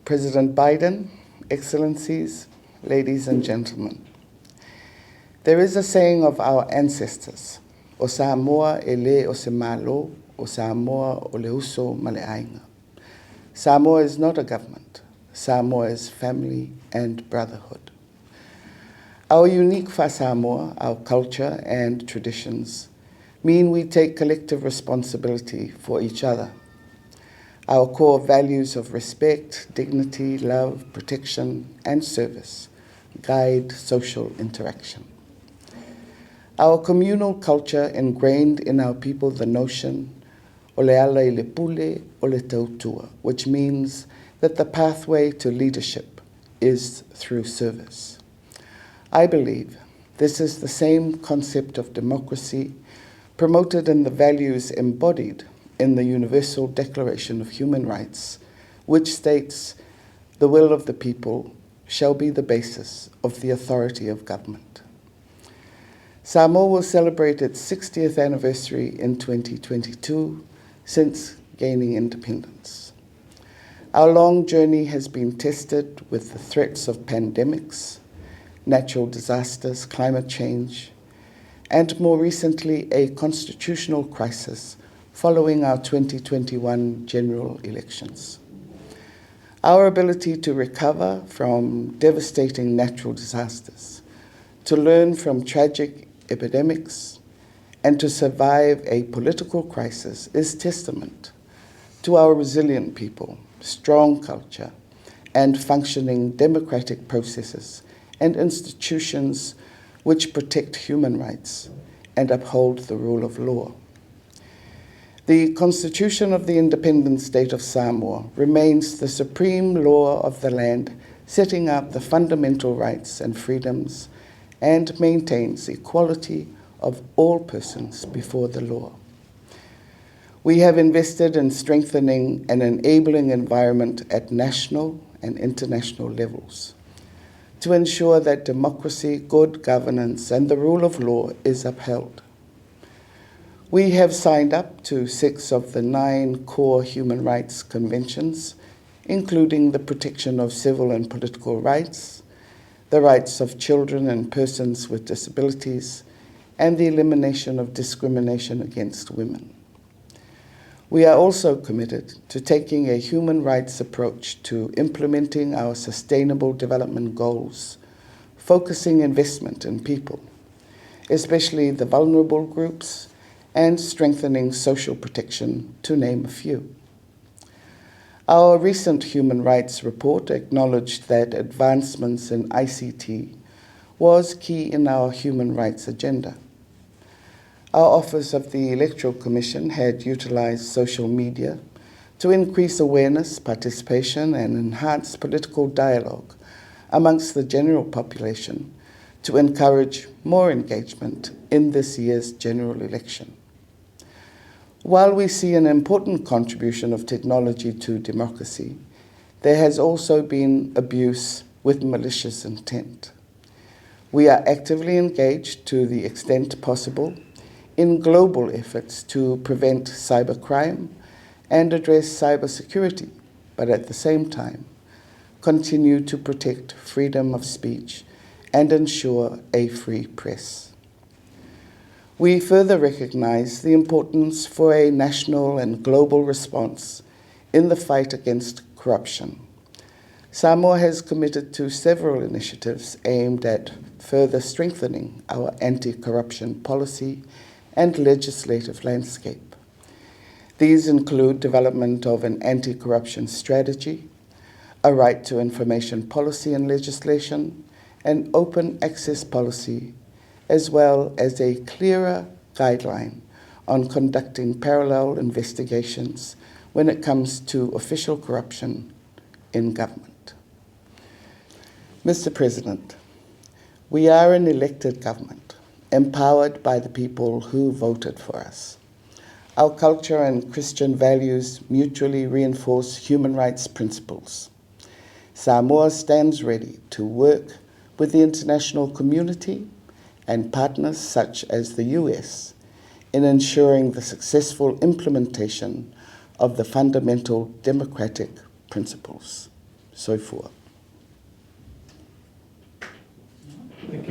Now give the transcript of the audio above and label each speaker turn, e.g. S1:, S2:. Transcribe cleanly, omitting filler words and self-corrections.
S1: President Biden, Excellencies, ladies and gentlemen. There is a saying of our ancestors, o Samoa ele o se malo, o Samoa o le uso ma le ainga. Samoa is not a government. Samoa is family and brotherhood. Our unique fa Samoa, our culture and traditions, mean we take collective responsibility for each other. Our core values of respect, dignity, love, protection, and service guide social interaction. Our communal culture ingrained in our people the notion o le ala I le pule o le tautua, which means that the pathway to leadership is through service. I believe this is the same concept of democracy promoted in the values embodied in the Universal Declaration of Human Rights, which states, "The will of the people shall be the basis of the authority of government." Samoa will celebrate its 60th anniversary in 2022 since gaining independence. Our long journey has been tested with the threats of pandemics, natural disasters, climate change, and more recently a constitutional crisis following our 2021 general elections. Our ability to recover from devastating natural disasters, to learn from tragic epidemics, and to survive a political crisis is testament to our resilient people, strong culture, and functioning democratic processes and institutions which protect human rights and uphold the rule of law. The Constitution of the Independent State of Samoa remains the supreme law of the land, setting out the fundamental rights and freedoms and maintains equality of all persons before the law. We have invested in strengthening an enabling environment at national and international levels to ensure that democracy, good governance, and the rule of law is upheld. We have signed up to 6 of the 9 core human rights conventions, including the protection of civil and political rights, the rights of children and persons with disabilities, and the elimination of discrimination against women. We are also committed to taking a human rights approach to implementing our sustainable development goals, focusing investment in people, especially the vulnerable groups, and strengthening social protection, to name a few. Our recent human rights report acknowledged that advancements in ICT was key in our human rights agenda. Our Office of the Electoral Commission had utilized social media to increase awareness, participation, and enhance political dialogue amongst the general population to encourage more engagement in this year's general election. While we see an important contribution of technology to democracy, there has also been abuse with malicious intent. We are actively engaged to the extent possible in global efforts to prevent cybercrime and address cybersecurity, but at the same time, continue to protect freedom of speech and ensure a free press. We further recognize the importance for a national and global response in the fight against corruption. Samoa has committed to several initiatives aimed at further strengthening our anti-corruption policy and legislative landscape. These include development of an anti-corruption strategy, a right to information policy and legislation, an open access policy, as well as a clearer guideline on conducting parallel investigations when it comes to official corruption in government. Mr. President, we are an elected government, empowered by the people who voted for us. Our culture and Christian values mutually reinforce human rights principles. Samoa stands ready to work with the international community and partners such as the US in ensuring the successful implementation of the fundamental democratic principles. Soifua.